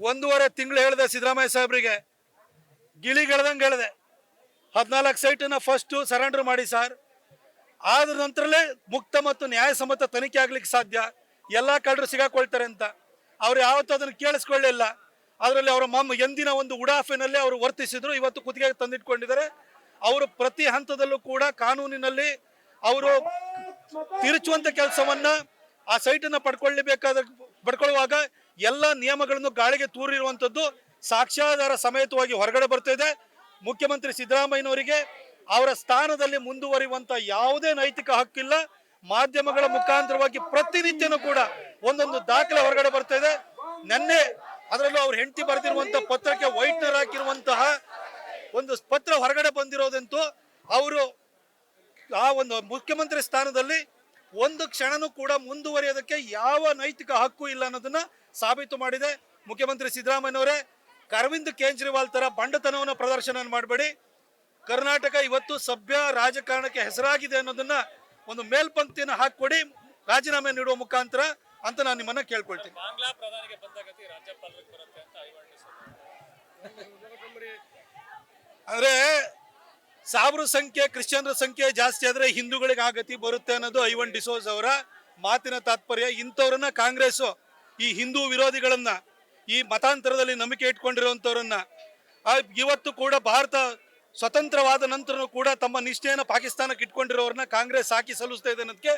ಒಂದೂವರೆ ತಿಂಗಳು ಹೇಳಿದೆ ಸಿದ್ದರಾಮಯ್ಯ ಸಾಹೇಬ್ರಿಗೆ, ಗಿಳಿಗೆಳ್ದಂಗೆ ಹೇಳಿದೆ 14 ಸೈಟನ್ನ ಫಸ್ಟು ಸರೆಂಡರ್ ಮಾಡಿ ಸರ್, ಆದ ನಂತರಲೇ ಮುಕ್ತ ಮತ್ತು ನ್ಯಾಯಸಮ್ಮತ ತನಿಖೆ ಆಗ್ಲಿಕ್ಕೆ ಸಾಧ್ಯ, ಎಲ್ಲ ಕಳ್ಳರು ಸಿಗಾಕೊಳ್ತಾರೆ ಅಂತ. ಅವ್ರು ಯಾವತ್ತೂ ಅದನ್ನು ಕೇಳಿಸ್ಕೊಳ್ಳಿಲ್ಲ. ಅದರಲ್ಲಿ ಅವರ ಎಂದಿನ ಒಂದು ಉಡಾಫೆನಲ್ಲಿ ಅವರು ವರ್ತಿಸಿದ್ರು, ಇವತ್ತು ಕುತ್ತಿಗೆಗೆ ತಂದಿಟ್ಕೊಂಡಿದ್ದಾರೆ. ಅವರು ಪ್ರತಿ ಹಂತದಲ್ಲೂ ಕೂಡ ಕಾನೂನಿನಲ್ಲಿ ಅವರು ತಿರುಚುವಂತ ಕೆಲಸವನ್ನ ಆ ಸೈಟನ್ನು ಪಡ್ಕೊಳ್ಳುವಾಗ ಎಲ್ಲ ನಿಯಮಗಳನ್ನು ಗಾಳಿಗೆ ತೂರಿರುವಂಥದ್ದು ಸಾಕ್ಷ್ಯಾಧಾರ ಸಮೇತವಾಗಿ ಹೊರಗಡೆ ಬರ್ತಿದೆ. ಮುಖ್ಯಮಂತ್ರಿ ಸಿದ್ದರಾಮಯ್ಯನವರಿಗೆ ಅವರ ಸ್ಥಾನದಲ್ಲಿ ಮುಂದುವರಿಯುವಂತ ಯಾವುದೇ ನೈತಿಕ ಹಕ್ಕಿಲ್ಲ. ಮಾಧ್ಯಮಗಳ ಮುಖಾಂತರವಾಗಿ ಪ್ರತಿನಿತ್ಯನೂ ಕೂಡ ಒಂದೊಂದು ದಾಖಲೆ ಹೊರಗಡೆ ಬರ್ತಾ ಇದೆ. ನಿನ್ನೆ ಅದರಲ್ಲೂ ಅವ್ರ ಹೆಂಡತಿ ಬರೆದಿರುವಂತಹ ಪತ್ರಕ್ಕೆ ವೈಟ್ನರ್ ಹಾಕಿರುವಂತಹ ಒಂದು ಪತ್ರ ಹೊರಗಡೆ ಬಂದಿರೋದಂತೂ ಅವರು ಆ ಒಂದು ಮುಖ್ಯಮಂತ್ರಿ ಸ್ಥಾನದಲ್ಲಿ ಒಂದು ಕ್ಷಣನೂ ಕೂಡ ಮುಂದುವರಿಯೋದಕ್ಕೆ ಯಾವ ನೈತಿಕ ಹಕ್ಕು ಇಲ್ಲ ಅನ್ನೋದನ್ನ ಸಾಬೀತು ಮಾಡಿದೆ. ಮುಖ್ಯಮಂತ್ರಿ ಸಿದ್ದರಾಮಯ್ಯನವರೇ, ಅರವಿಂದ್ ಕೇಜ್ರಿವಾಲ್ ತರ ಬಂಡತನವನ್ನು ಪ್ರದರ್ಶನ ಮಾಡಬೇಡಿ. ಕರ್ನಾಟಕ ಇವತ್ತು ಸಭ್ಯ ರಾಜಕಾರಣಕ್ಕೆ ಹೆಸರಾಗಿದೆ ಅನ್ನೋದನ್ನ ಒಂದು ಮೇಲ್ಪಂಕ್ತಿಯನ್ನು ಹಾಕೊಡಿ ರಾಜೀನಾಮೆ ನೀಡುವ ಮುಖಾಂತರ ಅಂತ ನಾನು ನಿಮ್ಮನ್ನ ಕೇಳ್ಕೊಳ್ತೀನಿ. ಅಂದ್ರೆ ಸಾವಿರ ಸಂಖ್ಯೆ ಕ್ರಿಶ್ಚಿಯನ್ರ ಸಂಖ್ಯೆ ಜಾಸ್ತಿ ಆದ್ರೆ ಹಿಂದೂಗಳಿಗೆ ಆ ಗತಿ ಬರುತ್ತೆ ಅನ್ನೋದು ಐವನ್ ಡಿಸೋಜ್ ಅವರ ಮಾತಿನ ತಾತ್ಪರ್ಯ. ಇಂಥವ್ರನ್ನ ಕಾಂಗ್ರೆಸ್ ಈ ಹಿಂದೂ ವಿರೋಧಿಗಳನ್ನ, ಈ ಮತಾಂತರದಲ್ಲಿ ನಂಬಿಕೆ ಇಟ್ಕೊಂಡಿರುವಂತವ್ರನ್ನ, ಇವತ್ತು ಕೂಡ ಭಾರತ ಸ್ವತಂತ್ರವಾದ ನಂತರ ಕೂಡ ತಮ್ಮ ನಿಷ್ಠೆಯನ್ನು ಪಾಕಿಸ್ತಾನಕ್ಕೆ ಇಟ್ಕೊಂಡಿರೋರನ್ನ ಕಾಂಗ್ರೆಸ್ ಸಾಕಿ ಸಲ್ಲಿಸ್ತಾ ಇದೆ ಅನ್ನೋದಕ್ಕೆ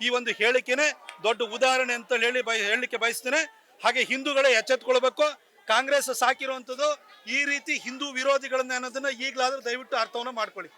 ಈ ಒಂದು ಹೇಳಿಕೆನೆ ದೊಡ್ಡ ಉದಾಹರಣೆ ಅಂತ ಹೇಳಲಿಕ್ಕೆ ಬಯಸ್ತೇನೆ. ಹಾಗೆ ಹಿಂದೂಗಳೇ ಎಚ್ಚೆತ್ಕೊಳ್ಬೇಕು. ಕಾಂಗ್ರೆಸ್ ಸಾಕಿರುವಂಥದ್ದು ಈ ರೀತಿ ಹಿಂದೂ ವಿರೋಧಿಗಳನ್ನ ಅನ್ನೋದನ್ನ ಈಗಲಾದ್ರೂ ದಯವಿಟ್ಟು ಅರ್ಥವನ್ನ ಮಾಡ್ಕೊಳ್ಳಿ.